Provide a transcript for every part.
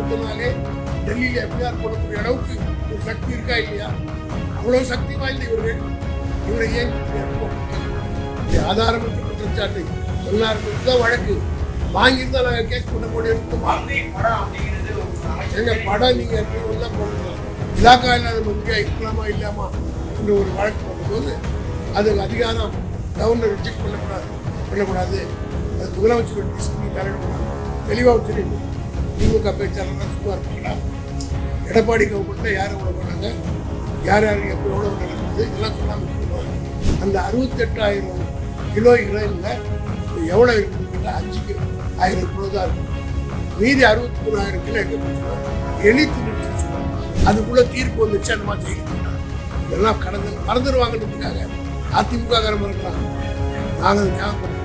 அடுத்த நாளே டெல்லியில் எஃப்ஐஆர் போடக்கூடிய அளவுக்கு ஒரு சக்தி இருக்கா இல்லையா? அவ்வளோ சக்தி வாய்ந்த இவர்கள் இவரை ஏன் ஆதாரமற்ற குற்றச்சாட்டு சொன்னார் தான் வழக்கு வாங்கியிருந்தா நாங்கள் கேஸ் பண்ண முடியும். எங்க படம் நீங்க எப்படி ஒன்றா போடலாம், இலாக்கா இல்லாத மந்திரியா இருக்கலாமா இல்லாமா என்ற ஒரு வழக்கு போடும்போது அதுக்கு அதிகாரம் கவர்னர் ரிஜெக்ட் பண்ணக்கூடாது, அது முதலமைச்சர் டிஸ்ட்ரிக்ட் தலையிடக்கூடாது. தெளிவாக வச்சிருக்கு. திமுக பேச்சாளர்லாம் சும்மா இருப்பாங்களா? எடப்பாடி கவர்மெண்ட்டில் யார் எவ்வளோ பண்ணாங்க, யார் யாருக்கு எப்போ எவ்வளோ நடக்குது இதெல்லாம் சொல்லாமல் இருக்கணும். அந்த 68,000 கிலோ இறையில் எவ்வளோ இருக்குன்னு 5,000 கிலோ தான் இருக்கும். மீதி 63,000 கிலோ எங்கே போச்சுன்னா எலித்து நிறுத்தி அதுக்குள்ளே தீர்ப்பு வந்துச்சு. அந்த மாதிரி செய்யணும். இதெல்லாம் மறந்துடுவாங்கன்றதுக்காக அதிமுக காரமாக இருக்கலாம். நாங்கள் ஞாபகம்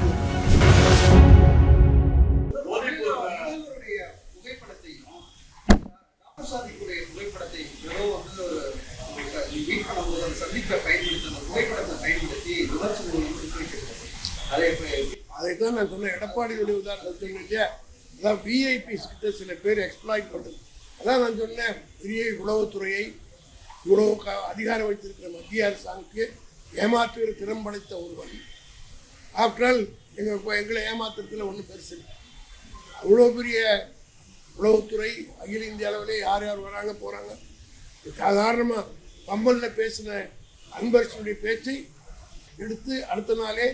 அதைத்தான் நான் சொன்னேன். எடப்பாடியுடைய உதாரணம் சொன்னேன். அதான் விஐபிஸ் கிட்ட சில பேர் எக்ஸ்ப்ளாய்ட் பண்ணுறது. அதான் நான் சொன்னேன், பெரிய உளவுத்துறையை இவ்வளவு அதிகாரம் வைத்திருக்கிற மத்திய அரசாங்கத்துக்கு ஏமாற்றுகிற திறம் படைத்த ஒருவன். ஆஃப்டர் ஆல் எங்களை ஏமாத்துறதுல ஒன்றும் பெருசு இல்லை. அவ்வளோ பெரிய உளவுத்துறை அகில இந்திய அளவிலே யார் யார் வராங்க போகிறாங்க. சாதாரணமாக பம்பலில் பேசின அன்பரசனுடைய பேச்சை எடுத்து அடுத்த நாளே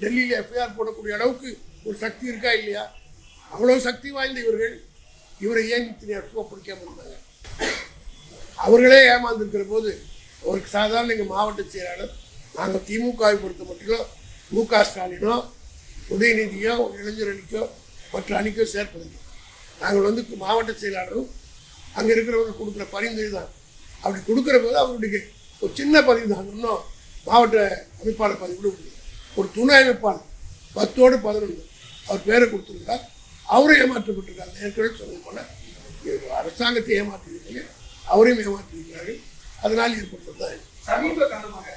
டெல்லியில் எஃப்ஐஆர் போடக்கூடிய அளவுக்கு ஒரு சக்தி இருக்கா இல்லையா? அவ்வளோ சக்தி வாய்ந்த இவர்கள் இவரை ஏன் இத்தனை பிடிக்காமல் இருந்தாங்க? அவர்களே ஏமாந்துருக்கிற போது ஒரு சாதாரண எங்கள் மாவட்ட செயலாளர், நாங்கள் திமுகவை பொறுத்த மட்டும் மு.க. ஸ்டாலினோ உதயநிதியோ இளைஞர் அணிக்கோ மற்ற அணிக்கோ சேர்ப்பதில்லை. நாங்கள் மாவட்ட செயலாளரும் அங்கே இருக்கிறவர்கள் கொடுக்குற பரிந்துரை தான். அப்படி கொடுக்குற போது அவருடைய ஒரு சின்ன பதிவு தான். இன்னும் மாவட்ட அமைப்பாளர் பதிவு கூட ஒரு துணை அமைப்பாளர் 10ஓடு 11 அவர் பேரை கொடுத்துருக்கார். அவரும் ஏமாற்றப்பட்டிருக்காங்க. ஏற்கனவே சொன்னது போல அரசாங்கத்தை ஏமாற்றிருக்காங்க, அவரையும் ஏமாற்றிருக்கிறார்கள். அதனால் ஏற்பட்டது. சமீப காலமாக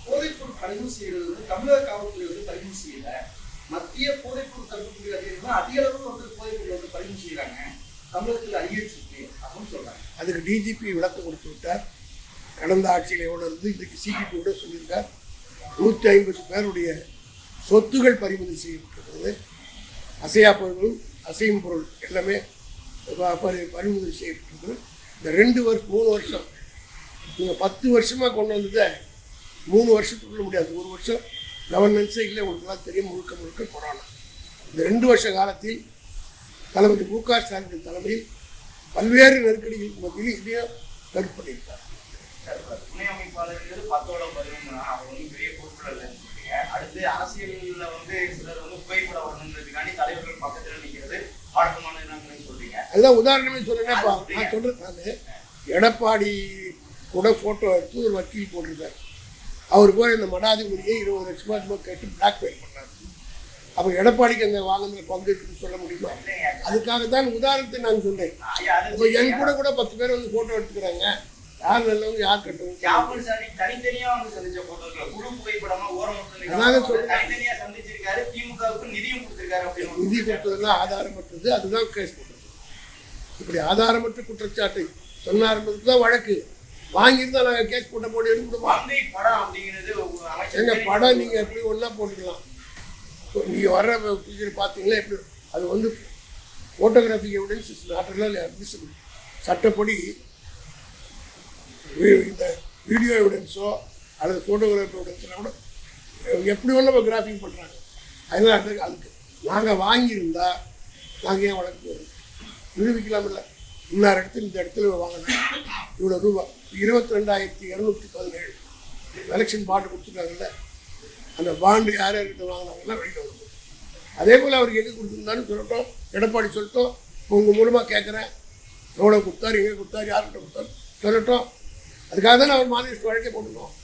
போதைப்பொருள் பறிமுதல் செய்வது தமிழக காவல்துறை பறிமுதல் செய்யல. மத்திய போதைப்பொருள் தடுப்புத்துறை அதிகாரிகள் அதிக அளவு போதைப்பொருள் பறிமுதல் செய்யறாங்க. தமிழகத்தில் அதிகரிச்சிருக்கு அப்படின்னு சொல்றாங்க. அதுக்கு டிஜிபி விளக்கம் கொடுத்து விட்டார். கடந்த ஆட்சியில் எவ்வளோ இருந்து இன்றைக்கு சிபிபி கூட சொல்லியிருக்கார். 150 பேருடைய சொத்துகள் பறிமுதல் செய்யப்பட்டிருக்கிறது. அசையா பொருள் அசையும் பொருள் எல்லாமே பறிமுதல் செய்யப்பட்டிருக்கிறது. இந்த 3 வருஷம் நீங்கள் 10 வருஷமாக கொண்டு வந்ததை 3 வருஷத்துக்குள்ள முடியாது. 1 வருஷம் கவர்னன்ஸே இல்லை. உங்களுக்குலாம் தெரியும், முழுக்க கொரோனா. இந்த 2 வருஷ காலத்தில் தளபதி மு.க. ஸ்டாலின் தலைமையில் பல்வேறு நெருக்கடிகளுக்கு மத்தியில் இதையும் தடுப்பு பண்ணியிருக்கார். துணை அமைப்பாளர்கள் 10ஓட 11 அவங்க பெரிய பொருட்கள் அடுத்து அரசியலில் சிலர் புகைப்பட வரணுன்றதுக்காண்டி தலைவர்கள் பக்கத்தில் நிற்கிறது ஆழமான சொல்றீங்க. அதுதான் உதாரணமே சொல்றேன்ப்பா. நான் சொல்றேன், நான் எடப்பாடி கூட போட்டோ எடுத்து ஒரு வக்கீல் போட்டிருக்காரு. அவர் போய் இந்த மடாதிபதியை 20 லட்சமா கேட்டு பிளாக்மெயில் பண்ணார். அப்போ எடப்பாடிக்கு அங்கே வாங்கின பங்கு இருக்குன்னு சொல்ல முடியுமா? அதுக்காக தான் உதாரணத்தை நான் சொன்னேன். இப்போ என் கூட 10 பேர் போட்டோ எடுத்துக்கிறாங்க. யார் நல்லவங்க யார் கட்டுவாங்க? நிதி கொடுத்ததெல்லாம் ஆதாரமற்றது. அதுதான் கேஸ் போட்டது. இப்படி ஆதாரமற்ற குற்றச்சாட்டு சொன்னார்ன்றதுக்கு தான் வழக்கு. வாங்கியிருந்தா நாங்கள் கேஸ் போட்ட போட்டு எடுக்கணுமா? எங்க படம் நீங்க எப்படி ஒன்றா போட்டுக்கலாம். நீங்க வர்ற பார்த்தீங்களா எப்படி அது photographic evidence is not admissible. சட்டப்படி இந்த வீடியோ எவிடன்ஸோ அல்லது ஃபோட்டோகிராஃபி எவிடன்ஸ்னா கூட எப்படி ஒன்று கிராஃபிங் பண்ணுறாங்க. அதனால அதுக்கு நாங்கள் வாங்கியிருந்தா நாங்கள் ஏன் வழக்கு நிரூபிக்கலாம் இல்லை? இன்னார் இடத்துல இந்த இடத்துல வாங்கினா இவ்வளோ ரூபா 22,217 எலெக்ஷன் பாண்டு கொடுத்துருக்காங்கல்ல, அந்த பாண்டு யார் யார்கிட்ட வாங்கினாங்கன்னா வெளியில் வரும். அதே போல் அவருக்கு எங்கே கொடுத்துருந்தான்னு சொல்லட்டும். எடப்பாடி சொல்லட்டும், உங்கள் மூலமாக கேட்குறேன், எவ்வளோ கொடுத்தாரு, எங்கே கொடுத்தாரு, யார்கிட்ட கொடுத்தாரு சொல்லட்டும். அதுக்காக தானே அவர் மாநில வழக்கே போட்டுருக்கோம்.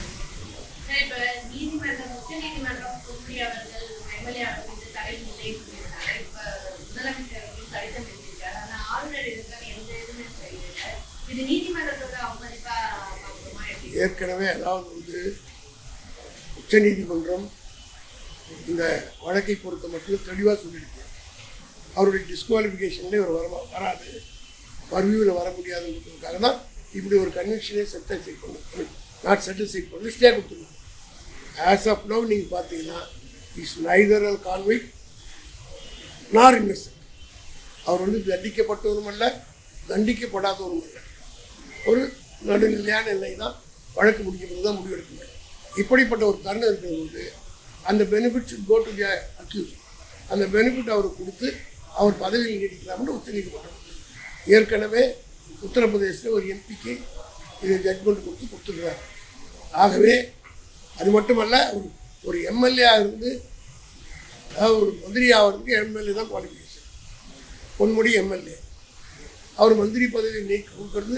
ஏற்கனவே அதாவது உச்ச நீதிமன்றம் இந்த வழக்கை பொறுத்த மட்டும் தெளிவாக சொல்லியிருக்கு. அவருடைய டிஸ்குவாலிஃபிகேஷன்லேயே ஒரு வராது. மறுவியூவில் வர முடியாதுன்றதுக்காக தான் இப்படி ஒரு கன்வென்ஷனே செட்டில் பண்ணு நாட் செட்டில் பண்ணி ஸ்டே கொடுத்துருக்காங்க. ஆஸ் ஆஃப் நவ் நீங்கள் பார்த்தீங்கன்னா இஸ் நைதர் அல் கான்விக்ட் நார் இன்னசென்ட். அவர் வந்து தண்டிக்கப்பட்டவரும் அல்ல, தண்டிக்கப்படாதவரும் அல்ல. ஒரு நடுநிலையான நிலை தான் வழக்கு முடிக்கிறது தான் முடிவெடுக்க முடியும். இப்படிப்பட்ட ஒரு தருணம் இருக்கிற போது அந்த benefit go to the accused. அந்த பெனிஃபிட் அவருக்கு கொடுத்து அவர் பதவியில் நீடிக்கலாம்னு உச்சநீதிமன்றம் ஏற்கனவே உத்தரப்பிரதேசத்தில் ஒரு எம்பிக்கு இது ஜட்மெண்ட் கொடுத்துருக்கிறார். ஆகவே அது மட்டுமல்ல, ஒரு எம்எல்ஏ இருந்து ஒரு மந்திரி ஆகிறதுக்கு எம்எல்ஏ தான் குவாலிஃபிகேஷன். பொன்முடி எம்எல்ஏ அவர் மந்திரி பதவி நீக்கி கொடுக்கறது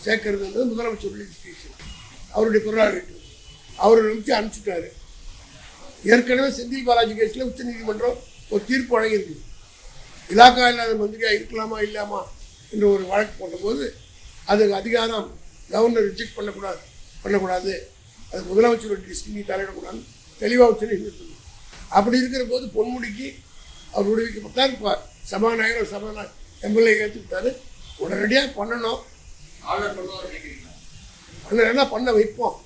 சேர்க்கறதுன்றது முதலமைச்சர் லெஜிஸ்லேஷன், அவருடைய ப்ரியாரிட்டி. அவர் அனுப்பிச்சுட்டாரு. ஏற்கனவே செந்தில் பாலாஜி கேஸில் உச்சநீதிமன்றம் ஒரு தீர்ப்பு வழங்கியிருக்கு. இலாக்கா இல்லாத மந்திரியாக இருக்கலாமா இல்லாமா என்ற ஒரு வழக்கு போட்டபோது அதுக்கு அதிகாரம் கவர்னர் ரிஜெக்ட் பண்ணக்கூடாது, அது முதலமைச்சருடைய டிஸ்ட்ரிக்ட் தலையிடக்கூடாது தெளிவாக உச்சநீதிமன்றம். அப்படி இருக்கிற போது பொன்முடிக்கு அவர் விடுவிக்கப்பட்டார். இப்போ சபாநாயகர் எம்எல்ஏ ஏற்றுக்கிட்டாரு. உடனடியாக பண்ணணும், என்ன பண்ண வைப்போம்.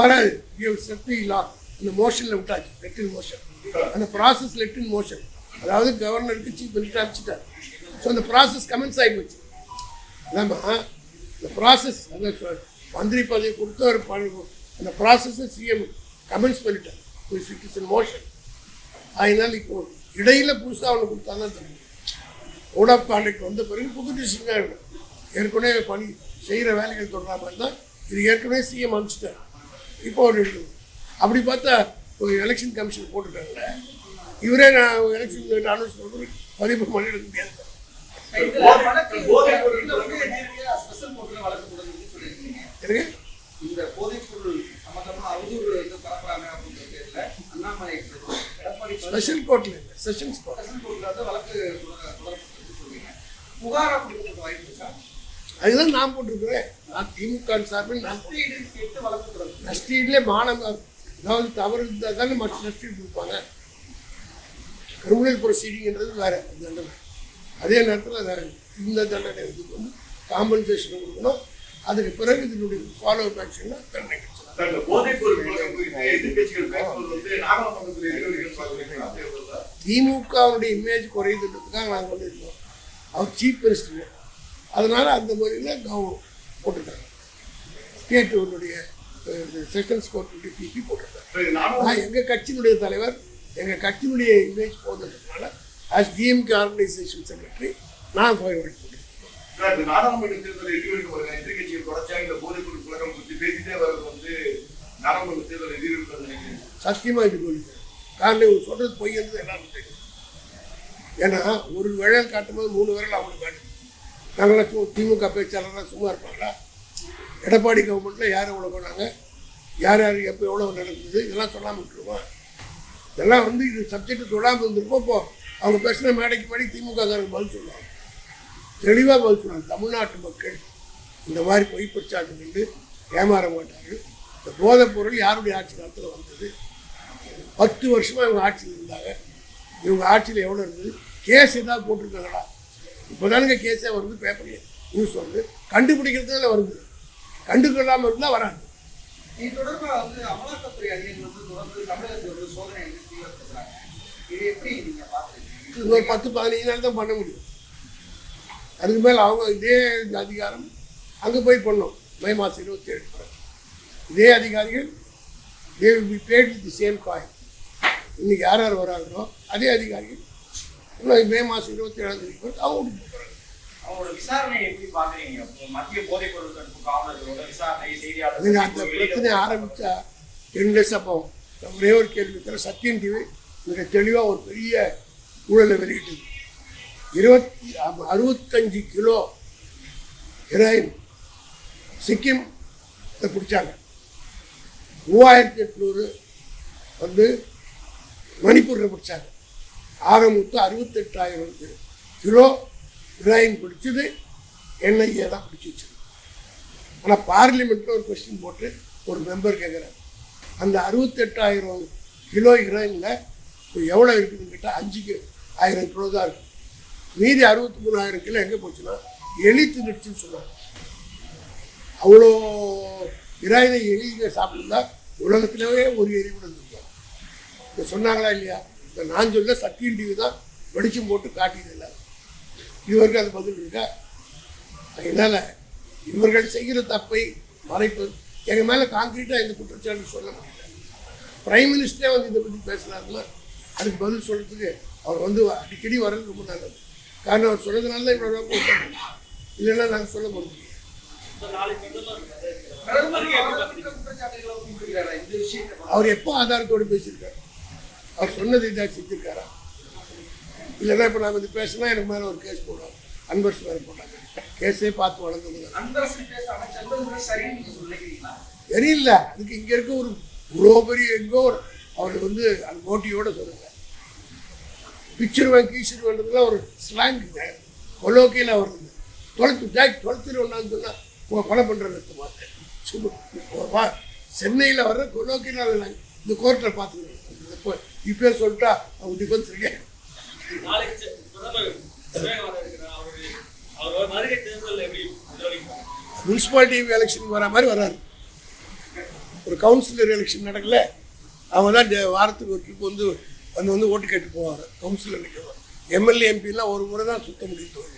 வராது, இந்த மோஷனில் விட்டாச்சு, லெட்டின் மோஷன். அந்த ப்ராசஸ் லெட்டின் மோஷன், அதாவது கவர்னருக்கு சீஃப் மினிஸ்டர் அனுப்பிச்சிட்டார். ஸோ அந்த ப்ராசஸ் கமெண்ட்ஸ் ஆகி போச்சு. அதாம்மா இந்த ப்ராசஸ், அந்த மந்திரி பதவி கொடுத்து ஒரு அந்த ப்ராசஸை சிஎம் கமெண்ட்ஸ் பண்ணிட்டார். It is in motion. அதனால் இப்போ இடையில் புதுசாக ஒன்று கொடுத்தா தான் தெரியும். கோட் ஆஃப் கான்டக்ட் வந்த பிறகு புது டிசிஷன் தான் இருக்கும். ஏற்கனவே பணி செய்கிற வேலைகள் தொடர மாதிரி தான் இது ஏற்கனவே சிஎம் அனுப்பிச்சிட்டார். இப்போ ஒரு எடுக்கணும். அப்படி பார்த்தா ஒரு எலெக்ஷன் கமிஷன் போட்டுட்டாங்க. இவரே நான் எலெக்ஷன் அனௌன்ஸ் பண்ணி பதிவு பண்ணி எடுக்க முடியாது. ஸ்பெஷல் கோர்ட்ல இல்லை, செஷன்ஸ் கோர்ட். அதுதான் நான் போட்டிருக்கிறேன். நான் திமுக சார்பில் நஷ்டீட்லேயே மாணவர் அதாவது தவறு இருந்தால் தானே மற்ற நஷ்டீடு கொடுப்பாங்க. கிரிமினல் ப்ரொசீடிங்கிறது வேற தண்டனை. அதே நேரத்தில் இந்த தண்டனை இதுக்கு வந்து காம்பன்சேஷன் கொடுக்கணும். அதுக்கு பிறகு இதனுடைய ஃபாலோ அப் ஆக்ஷன்னா தண்டனை கிடைச்சது. திமுகவுடைய இமேஜ் குறையுதுன்றதுக்காக நாங்கள் வந்துருக்கோம். அவர் சீஃப் மினிஸ்டர், அதனால் அந்த முறையில் கவர்மெண்ட் போட்டுருக்காங்க. ஸ்டேட்டுடைய செஷன்ஸ் கோர்ட்டுடைய பிபி போட்டிருக்காங்க. நான் எங்கள் கட்சியினுடைய தலைவர், எங்கள் கட்சியினுடைய இமேஜ் போகிறதுனால ஆஸ் டிஎம்கே ஆர்கனைசேஷன் செக்ரட்டரி நான் ஃபார்வர்ட் போட்டேன். நாடாளுமன்ற தேர்தல் எதிர்கட்சிகள் தொடர்ச்சியாக இந்த போதைப்பொருள் புழக்கம் பற்றி பேசிட்டே வர்றது வந்து நாடாளுமன்ற தேர்தல் எதிர்ப்பு நினைக்கிறேன். சத்தியமாக இது சொல்லிட்டேன். காரணம் சொல்கிறது பொய்யன்றது எல்லாருக்கும் தெரியும். ஏன்னா ஒரு விரல் காட்டும்போது 3 விரல் அவங்களுக்கு காட்டும். நாங்களாம் திமுக பேச்சாளராக சும்மா இருப்பாங்களா? எடப்பாடி கவர்மெண்ட்டில் யார் எவ்வளோ போனாங்க, யார் யார் எப்போ எவ்வளோ நடந்தது, இதெல்லாம் சொல்லாமல் விட்டுருவோம். இதெல்லாம் வந்து இது சப்ஜெக்ட் தொடாமல் இருந்திருப்போம். இப்போ அவங்க பேசின மேடைக்கு திமுககாரங்க பதில் சொல்லுவாங்க, தெளிவாக பதில் சொல்லுவாங்க. தமிழ்நாட்டு மக்கள் இந்த மாதிரி பொய் பிரச்சாரம் கண்டு ஏமாற மாட்டார்கள். இந்த போதைப் பொருள் யாருடைய ஆட்சி காலத்தில் வந்தது? 10 வருஷமாக இவங்க ஆட்சியில் இருந்தாங்க. இவங்க ஆட்சியில் எவ்வளோ இருந்தது? கேஸ் ஏதாவது போட்டிருக்காங்களா? இப்போ தானுங்க கேஸே வருது, பேப்பர்ல நியூஸ் வருது. கண்டுபிடிக்கிறதுனால வருது, கண்டுக்கொள்ளாமல் இருந்தால் வராது. இது தொடர்பாக வந்து அமலாக்கத்துறை அதிகாரிகள் வந்து தொடர்ந்து தமிழகத்தில் வந்து சோதனை தீவிரப்படுத்துறாங்க. இது எப்படி நீங்க பார்க்குறீங்க? ஒரு 10-15 நாள் தான் பண்ண முடியும். அதுக்கு மேலே அவங்க இதே அதிகாரம் அங்கே போய் பண்ணோம். மே மாதம் 27 இதே அதிகாரிகள் they will be paid with the same coin. இன்னைக்கு யார் யார் வராங்களோ அதே அதிகாரிகள் இன்னும் மே மாதம் 27 அவங்க போகிறாங்க. அவங்களோட விசாரணை எப்படி பார்க்குறீங்க? மத்திய போதைப் பொருள் தடுப்பு காவலர்களோட விசாரணை செய்தியாளர் அதுங்க அந்த பிரச்சனை ஆரம்பித்தா 2 டேஸாக போகும். ஒரே ஒரு கேள்வி இருக்கிற சத்தியம் டிவி மிக தெளிவாக ஒரு பெரிய ஊழலை வெளியிட்டது. 65 கிலோ ஹெராயின் சிக்கிம் பிடிச்சாங்க. 3800 வந்து மணிப்பூரில் பிடிச்சாங்க. ஆக மொத்தம் 68,000 கிலோ ஹெராயின் பிடிச்சது என்ஐஏ தான் பிடிச்சி வச்சது. ஆனால் பார்லிமெண்ட்டில் ஒரு கொஸ்டின் போட்டு ஒரு மெம்பர் கேட்குறாரு, அந்த 68,000 கிலோ ஹெராயினில் இப்போ எவ்வளோ இருக்குதுன்னு கேட்டால் 5,000 கிலோ தான் இருக்குது. மீதி 63,000 கிலோ எங்கே போச்சுன்னா எலி தின்னுடுச்சுன்னு சொல்லுவாங்க. அவ்வளோ இராயுத எலிங்க சாப்பிட்டுருந்தா உலகத்திலேயே ஒரு எலி கூட இருந்திருக்கும். இப்போ சொன்னாங்களா இல்லையா? இப்போ நான் சொல்ல சத்தியம் டிவி தான் வெளிச்சம் போட்டு காட்டியது இல்லை. இதுவரைக்கும் அது பதில் இருக்கா? அதனால் இவர்கள் செய்கிற தப்பை மறைப்பது. எங்கள் மேலே கான்கிரீட்டாக இந்த குற்றச்சாட்டு சொல்ல முடியல. பிரைம் மினிஸ்டரே வந்து இதை பற்றி பேசுனாருன்னா அதுக்கு பதில் சொல்கிறதுக்கு அவர் வந்து அடிக்கடி வர்றது ரொம்ப நல்லது. காரணம் அவர் சொன்னதுனால தான் இவ்வளோ இல்லைன்னா நாங்கள் சொல்ல முடியும். அவர் எப்போ ஆதாரத்தோடு பேசியிருக்காரு? அவர் சொன்னது இதாக செஞ்சிருக்காரா? இல்லைன்னா இப்போ நான் வந்து பேசினா எனக்கு மேலே ஒரு கேஸ் போடுவாங்க. அன்பரசு மேலே போட்டாங்க. கேஸே பார்த்து வளர்ந்தது தெரியல. அதுக்கு இங்கே இருக்க ஒரு இவ்வளோ பெரிய எங்கோ அவர் வந்து அந்த போட்டியோட சொல்லுங்க. பிச்சிருவேன் கீச்சிருவேன்றதுலாம் ஒரு ஸ்லாங்குங்க. கொலோக்கியில் அவர் தொலைச்சிருவேன்னான்னு சொன்னால் கொலை பண்ணுறது பார்த்தேன். சென்னையில் வர்ற கொலோக்கியில் இந்த கோர்ட்டில் பார்த்துக்கிறேன். இப்போ சொல்லிட்டா அவங்க டிஃபென்ஸ் இருக்கேன். முனிசிபாலிட்டி எலெக்ஷன் வர மாதிரி வராரு. ஒரு கவுன்சிலர் எலெக்ஷன் நடக்கல, அவங்க தான் வாரத்துக்கு ஒரு ட்ரிப் வந்து ஓட்டு கேட்டு போவாங்க. கவுன்சிலர் நிற்கிறோம். எம்எல்ஏ எம்பிலாம் ஒரு முறை தான் சுத்த முடியும்.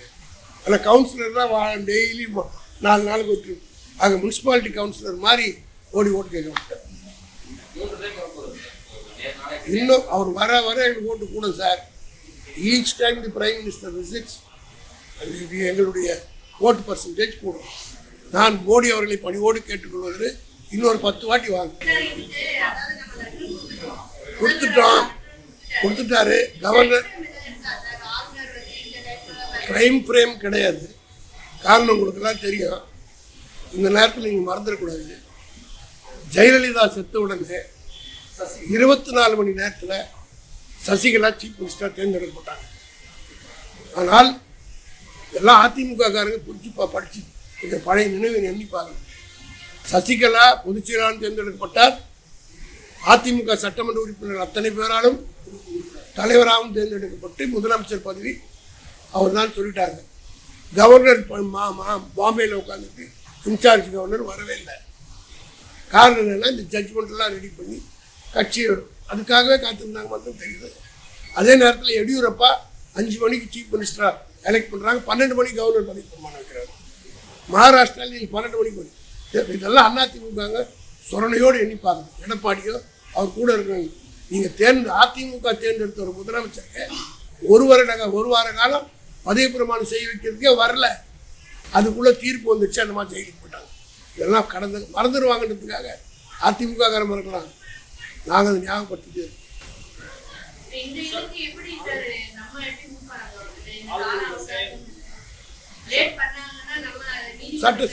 ஆனால் கவுன்சிலர் தான் டெய்லி 4 நாளுக்கு ஒரு ட்ரிப். ஆக முனிசிபாலிட்டி கவுன்சிலர் மாதிரி ஓட்டு கேட்க மாட்டார். இன்னும் அவர் வர எங்களுக்கு ஓட்டு கூட சார். ஈச் டைம் தி பிரைம் மினிஸ்டர் விசிட்ஸ் எங்களுடைய ஓட்டு பர்சன்டேஜ் கூடும். நான் மோடி அவர்களை பணியோடு கேட்டுக்கொள்வது இன்னொரு 10 வாட்டி வாங்க. கொடுத்துட்டாரு கவர்னர். டைம் ஃப்ரேம் கிடையாது. காரணம் உங்களுக்கெல்லாம் தெரியும். இந்த நேரத்தில் நீங்கள் மறந்துடக்கூடாது. ஜெயலலிதா செத்த உடனே 24 மணி நேரத்தில் சசிகலா சீஃப் மினிஸ்டராக தேர்ந்தெடுக்கப்பட்டாங்க. ஆனால் எல்லாம் அதிமுககாரங்க படித்து இந்த பழைய நினைவை எண்ணிப்பாங்க. சசிகலா பொதுச்செயலாளர் தேர்ந்தெடுக்கப்பட்டார். அதிமுக சட்டமன்ற உறுப்பினர்கள் அத்தனை பேராலும் தலைவராகவும் தேர்ந்தெடுக்கப்பட்டு முதலமைச்சர் பதவி அவர் தான் சொல்லிட்டாங்க. கவர்னர் பாம்பேயில் உட்காந்துட்டு இன்சார்ஜ் கவர்னர் வரவே இல்லை. காரணம் என்னன்னா இந்த ஜட்ஜ்மெண்ட்லாம் ரெடி பண்ணி கட்சி அதுக்காகவே காத்திருந்தாங்க மட்டும் தெரியுது. அதே நேரத்தில் எடியூரப்பா 5 மணிக்கு சீஃப் மினிஸ்டராக எலெக்ட் பண்ணுறாங்க. 12 மணிக்கு கவர்னர் பதவி பிரமாணம் வைக்கிறாங்க. மகாராஷ்டிராவில் நீங்கள் 12 மணிக்கு வரும். இதெல்லாம் அதிமுக சொரணையோடு எண்ணிப்பாங்க. எடப்பாடியோ அவர் கூட இருக்காங்க. நீங்கள் அதிமுக தேர்ந்தெடுத்த ஒரு முதலமைச்சருக்கு ஒரு வார காலம் பதவி பிரமாணம் செய்ய வைக்கிறதுக்கே வரல. அதுக்குள்ளே தீர்ப்பு வந்துச்சு. அந்த மாதிரி ஜெயிலுக்கு போட்டாங்க. இதெல்லாம் மறந்துடுவாங்கன்றதுக்காக அதிமுக காரம் இருக்கலாம். நாங்கள் அதை ஞாபகப்படுத்திட்டு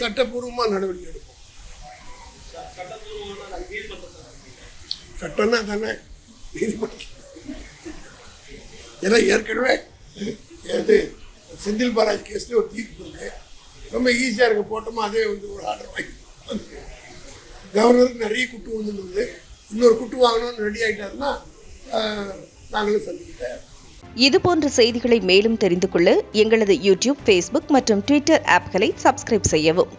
சட்டப்பூர்வமாக நடவடிக்கை எடுப்போம். சட்டம்னா தானே நீதிமன்றம். ஏன்னா ஏற்கனவே செந்தில் பாலாஜி கேஸ்ல ஒரு தீர்ப்பு இருக்கு. ரொம்ப ஈஸியாக இருக்க போட்டோமா அதே வந்து ஒரு ஆர்டர் வாங்கி கவர்னருக்கு நிறைய குட்டு விழுந்துருந்தது. இன்னொரு குட்டு வாங்கணும்னு ரெடி ஆகிட்டாருன்னா நாங்களும் சந்திக்கிட்டேன். இதுபோன்ற செய்திகளை மேலும் தெரிந்து கொள்ள எங்களது யூடியூப், ஃபேஸ்புக் மற்றும் ட்விட்டர் ஆப்களை சப்ஸ்கிரைப் செய்யவும்.